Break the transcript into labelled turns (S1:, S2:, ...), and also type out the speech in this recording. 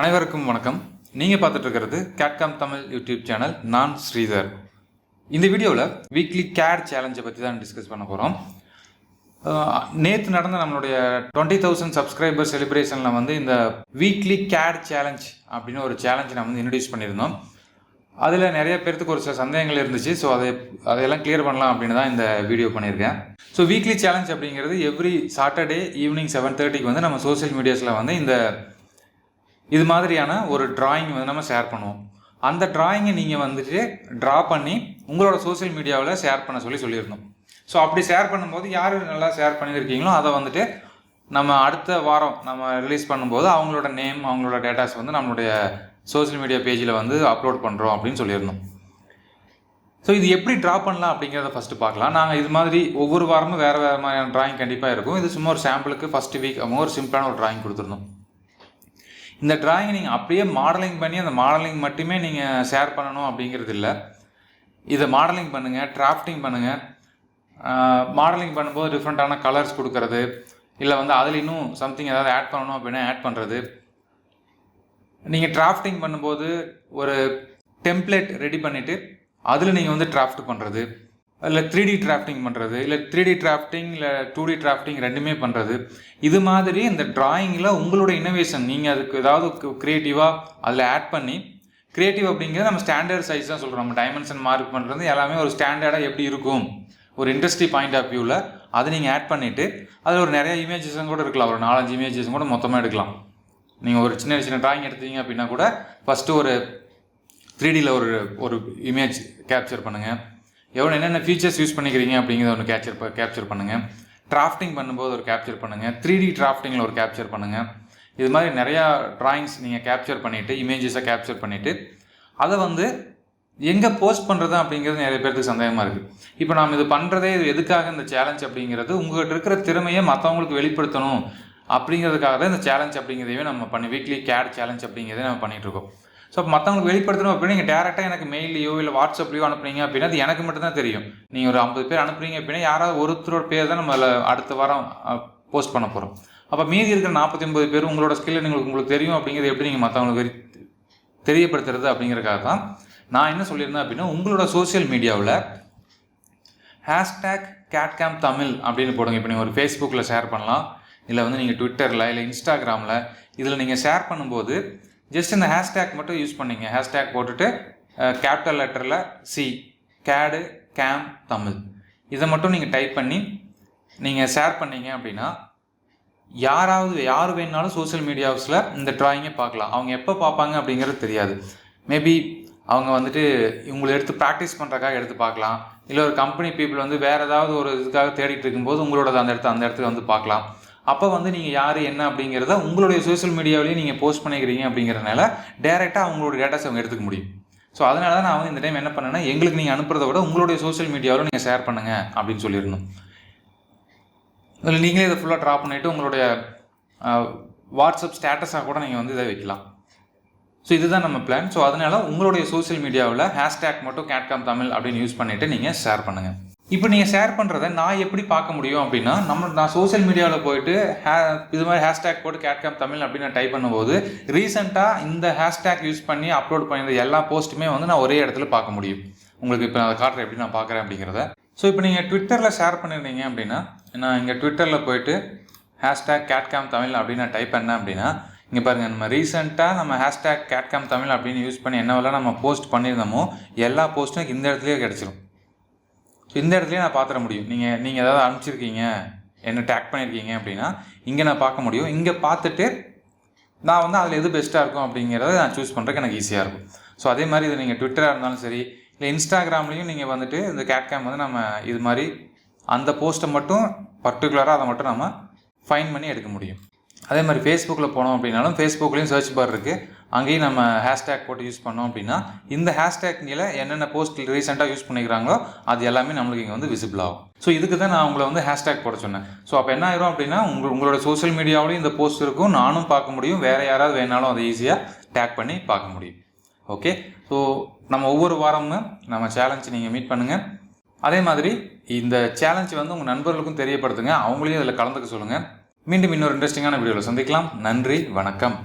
S1: அனைவருக்கும் வணக்கம். நீங்கள் பார்த்துட்டு இருக்கிறது CAD தமிழ் யூடியூப் சேனல். நான் ஸ்ரீதர். இந்த வீடியோவில் வீக்லி CAD சேலஞ்சை பற்றி தான் டிஸ்கஸ் பண்ண போகிறோம். நேற்று நடந்த நம்மளுடைய 20,000 சப்ஸ்கிரைபர் செலிப்ரேஷனில் வந்து இந்த வீக்லி CAD சேலஞ்ச் அப்படின்னு ஒரு சேலஞ்சை நம்ம வந்து இன்ட்ரடியூஸ் பண்ணியிருந்தோம். அதில் நிறைய பேர்த்துக்கு ஒரு சில சந்தேகங்கள் இருந்துச்சு. ஸோ அதையெல்லாம் கிளியர் பண்ணலாம் அப்படின்னு தான் இந்த வீடியோ பண்ணியிருக்கேன். ஸோ வீக்லி சேலஞ்ச் அப்படிங்கிறது எவ்ரி சாட்டர்டே ஈவினிங் 7:30 வந்து நம்ம சோஷியல் மீடியாஸில் வந்து இது மாதிரியான ஒரு டிராயிங் வந்து நம்ம ஷேர் பண்ணுவோம். அந்த டிராயிங்கை நீங்கள் வந்துட்டு ட்ரா பண்ணி உங்களோட சோஷியல் மீடியாவில் ஷேர் பண்ண சொல்லியிருந்தோம். ஸோ அப்படி ஷேர் பண்ணும்போது யார் நல்லா ஷேர் பண்ணியிருக்கீங்களோ அதை வந்துட்டு நம்ம அடுத்த வாரம் நம்ம ரிலீஸ் பண்ணும்போது அவங்களோட நேம், அவங்களோட டேட்டாஸ் வந்து நம்மளுடைய சோஷியல் மீடியா பேஜில் வந்து அப்லோட் பண்ணுறோம் அப்படின்னு சொல்லியிருந்தோம். ஸோ இது எப்படி ட்ரா பண்ணலாம் அப்படிங்கிறத ஃபஸ்ட்டு பார்க்கலாம். நாங்கள் இது மாதிரி ஒவ்வொரு வாரமும் வேறு மாதிரியான டிராயிங் கண்டிப்பாக இருக்கும். இது சும்மா ஒரு சாம்பிளுக்கு ஃபஸ்ட்டு வீக் அவங்க ஒரு சிம்பிளான ஒரு டிராயிங் கொடுத்துருந்தோம். இந்த டிராயிங்கை நீங்கள் அப்படியே மாடலிங் பண்ணி அந்த மாடலிங் மட்டுமே நீங்கள் ஷேர் பண்ணணும் அப்படிங்கிறது இல்லை. இதை மாடலிங் பண்ணுங்கள், டிராஃப்டிங் பண்ணுங்கள். மாடலிங் பண்ணும்போது டிஃப்ரெண்ட்டான கலர்ஸ் கொடுக்கறது, இல்லை வந்து அதில் இன்னும் சம்திங் ஏதாவது ஆட் பண்ணணும் அப்படின்னா ஆட் பண்ணுறது. நீங்கள் டிராஃப்டிங் பண்ணும்போது ஒரு டெம்ப்ளேட் ரெடி பண்ணிவிட்டு அதில் நீங்கள் வந்து டிராஃப்ட் பண்ணுறது, இல்லை 3D டிராஃப்டிங் பண்ணுறது, இல்லை 3D டிராஃப்டிங் இல்லை 2D டிராஃப்டிங் ரெண்டுமே பண்ணுறது. இது மாதிரி இந்த டிராயிங்கில் உங்களோட இன்னோவேஷன் நீங்கள் அதுக்கு ஏதாவது க்ரியேட்டிவாக அதில் ஆட் பண்ணி, க்ரியேட்டிவ் அப்படிங்கிறது நம்ம ஸ்டாண்டர்ட் சைஸ் தான் சொல்கிறோம். நம்ம டைமென்ஷன் மார்க் பண்ணுறது எல்லாமே ஒரு ஸ்டாண்டர்டாக எப்படி இருக்கும் ஒரு இண்டஸ்ட்ரி பாயிண்ட் ஆஃப் வியூவில் அதை நீங்கள் ஆட் பண்ணிவிட்டு அதில் ஒரு நிறைய இமேஜஸும் கூட இருக்கலாம். ஒரு 4-5 இமேஜஸும் கூட மொத்தமாக எடுக்கலாம். நீங்கள் ஒரு சின்ன சின்ன டிராயிங் எடுத்தீங்க அப்படின்னா கூட ஃபஸ்ட்டு ஒரு 3Dயில் ஒரு இமேஜ் கேப்சர் பண்ணுங்கள். என்னென்ன ஃபீச்சர்ஸ் யூஸ் பண்ணிக்கிறீங்க அப்படிங்கிறத ஒன்று கேப்சர் பண்ணுங்கள். டிராஃப்டிங் பண்ணும்போது ஒரு கேப்சர் பண்ணுங்கள். 3D டிராஃப்டிங்கில் ஒரு கேப்சர் பண்ணுங்கள். இது மாதிரி நிறையா ட்ராயிங்ஸ் நீங்கள் கேப்சர் பண்ணிவிட்டு, இமேஜஸை கேப்சர் பண்ணிவிட்டு அதை வந்து எங்கே போஸ்ட் பண்ணுறது அப்படிங்கிறது நிறைய பேருக்கு சந்தேகமாக இருக்குது. இப்போ நாம் இது பண்ணுறதே இது எதுக்காக இந்த சேலஞ்ச் அப்படிங்கிறது உங்கள்கிட்ட இருக்கிற திறமையை மற்றவங்களுக்கு வெளிப்படுத்தணும் அப்படிங்கிறதுக்காக தான் இந்த சேலஞ்ச் அப்படிங்கிறதையே நம்ம வீக்லி CAD சேலஞ்ச் அப்படிங்கிறதே நம்ம பண்ணிகிட்ருக்கோம். ஸோ அப்போ மற்றவங்களுக்கு வெளிப்படுத்தணும் அப்படின்னா நீங்கள் டேரெக்டாக எனக்கு மெயிலையோ இல்லை வாட்ஸ்அப்லையோ அனுப்புனீங்க அப்படின்னா அது எனக்கு மட்டும்தான் தெரியும். நீங்கள் ஒரு 50 பேர் அனுப்புறீங்க அப்படின்னா யாராவது ஒருத்தரோட பேர் தான் நம்ம அதில் அடுத்த வாரம் போஸ்ட் பண்ண போகிறோம். அப்போ மீதி இருக்கிற 49 பேர் உங்களோட ஸ்கில்லை உங்களுக்கு தெரியும் அப்படிங்கிறது எப்படி நீங்கள் மற்றவங்களுக்கு தெரியப்படுத்துறது அப்படிங்கிறதுக்காக தான் நான் என்ன சொல்லியிருந்தேன் அப்படின்னா, உங்களோட சோஷியல் மீடியாவில் #CAD தமிழ் அப்படின்னு போடுங்க. இப்போ நீங்கள் ஒரு ஃபேஸ்புக்கில் ஷேர் பண்ணலாம், இல்லை வந்து நீங்கள் ட்விட்டரில் இல்லை இன்ஸ்டாகிராமில் இதில் நீங்கள் ஷேர் பண்ணும்போது ஜஸ்ட் இந்த ஹேஷ்டேக் மட்டும் யூஸ் பண்ணிங்க. ஹேஷ்டேக் போட்டுட்டு கேபிட்டல் லெட்டரில் CAD தமிழ் இதை மட்டும் நீங்கள் டைப் பண்ணி நீங்கள் ஷேர் பண்ணீங்க அப்படின்னா யார் வேணுனாலும் சோஷியல் மீடியாஸில் இந்த ட்ராயிங்கை பார்க்கலாம். அவங்க எப்போ பார்ப்பாங்க அப்படிங்கிறது தெரியாது. மேபி அவங்க வந்துட்டு உங்களை எடுத்து ப்ராக்டிஸ் பண்ணுறதுக்காக எடுத்து பார்க்கலாம். இல்லை ஒரு கம்பெனி பீப்புள் வந்து வேறு ஏதாவது ஒரு இதுக்காக தேடிட்டு இருக்கும்போது உங்களோட அந்த இடத்துக்கு வந்து பார்க்கலாம். அப்போ வந்து நீங்கள் யார் என்ன அப்படிங்கிறத உங்களுடைய சோஷியல் மீடியாவிலேயே நீங்கள் போஸ்ட் பண்ணிக்கிறீங்க அப்படிங்கிறதுனால டேரெக்டாக அவங்களோட டேட்டாஸ் அவங்க எடுத்துக்க முடியும். ஸோ அதனால தான் நான் வந்து இந்த டைம் என்ன பண்ணேன்னா, எங்களுக்கு நீங்கள் அனுப்புறதை விட உங்களுடைய சோஷியல் மீடியாவில் நீங்கள் ஷேர் பண்ணுங்கள் அப்படின்னு சொல்லியிருந்தோம். இதில் நீங்களே இதை ஃபுல்லாக ட்ரா பண்ணிவிட்டு உங்களுடைய வாட்ஸ்அப் ஸ்டேட்டஸாக கூட நீங்கள் வந்து இதை வைக்கலாம். ஸோ இதுதான் நம்ம பிளான். ஸோ அதனால் உங்களுடைய சோஷியல் மீடியாவில் ஹேஷ்டேக் மட்டும் CAD தமிழ் அப்படின்னு யூஸ் பண்ணிவிட்டு நீங்கள் ஷேர் பண்ணுங்கள். இப்போ நீங்கள் ஷேர் பண்ணுறதை நான் எப்படி பார்க்க முடியும் அப்படின்னா, நான் சோஷியல் மீடியாவில் போயிட்டு இது மாதிரி ஹேஷ்டேக் போட்டு CAD தமிழ் அப்படின்னு நான் டைப் பண்ணும்போது ரீசெண்டாக இந்த ஹேஷ்டேக் யூஸ் பண்ணி அப்லோட் பண்ணியிருந்த எல்லா போஸ்ட்டுமே வந்து நான் ஒரே இடத்துல பார்க்க முடியும். உங்களுக்கு இப்போ அதை காட்டுறேன் எப்படி நான் பார்க்குறேன் அப்படிங்கிறத. ஸோ இப்போ நீங்கள் ட்விட்டரில் ஷேர் பண்ணியிருந்தீங்க அப்படின்னா, நான் இங்கே ட்விட்டரில் போயிட்டு #CAD தமிழ் அப்படின்னு நான் டைப் பண்ணேன் அப்படின்னா, இங்கே பாருங்கள், நம்ம ரீசெண்டாக நம்ம #CAD தமிழ் அப்படின்னு யூஸ் பண்ணி என்னவெல்லாம் நம்ம போஸ்ட் பண்ணியிருந்தோமோ எல்லா போஸ்ட்டும் இந்த இடத்துலையே கிடச்சிரும். ஸோ இந்த இடத்துலையே நான் பார்த்துட முடியும். நீங்கள் ஏதாவது அனுப்பிச்சிருக்கீங்க, என்ன டேக் பண்ணியிருக்கீங்க அப்படின்னா இங்கே நான் பார்க்க முடியும். இங்கே பார்த்துட்டு நான் வந்து அதில் எது பெஸ்ட்டாக இருக்கும் அப்படிங்கிறத நான் சூஸ் பண்ணுறதுக்கு எனக்கு ஈஸியாக இருக்கும். ஸோ அதே மாதிரி இது நீங்கள் ட்விட்டராக இருந்தாலும் சரி, இல்லை இன்ஸ்டாகிராம்லேயும் நீங்கள் வந்துட்டு இந்த CAD வந்து நம்ம இது மாதிரி அந்த போஸ்ட்டை மட்டும் பர்டிகுலராக அதை மட்டும் நம்ம ஃபைன் பண்ணி எடுக்க முடியும். அதே மாதிரி ஃபேஸ்புக்கில் போனோம் அப்படின்னாலும் ஃபேஸ்புக்லேயும் சர்ச் பார் இருக்குது. அங்கேயும் நம்ம ஹேஷ்டேக் போட்டு யூஸ் பண்ணோம் அப்படின்னா இந்த ஹேஷ்டேக்கில் என்னென்ன போஸ்ட் ரீசெண்டாக யூஸ் பண்ணிக்கிறாங்களோ அது எல்லாமே நம்மளுக்கு இங்கே வந்து விசிபிள் ஆகும். ஸோ இதுக்கு தான் நான் உங்களை வந்து ஹேஷ்டேக் போட சொன்னேன். ஸோ அப்போ என்ன ஆயிரும் அப்படின்னா உங்களோட சோஷியல் மீடியாவிலையும் இந்த போஸ்ட் இருக்கும், நானும் பார்க்க முடியும், வேறு யாராவது வேணாலும் அதை ஈஸியாக டேக் பண்ணி பார்க்க முடியும். ஓகே, ஸோ நம்ம ஒவ்வொரு வாரமும் நம்ம சேலஞ்சு நீங்கள் மீட் பண்ணுங்கள். அதே மாதிரி இந்த சேலஞ்சு வந்து உங்கள் நண்பர்களுக்கும் தெரியப்படுத்துங்க, அவங்களையும் இதில் கலந்துக்க சொல்லுங்கள். மீண்டும் இன்னொரு இன்ட்ரெஸ்டிங்கான வீடியோவில் சந்திக்கலாம். நன்றி, வணக்கம்.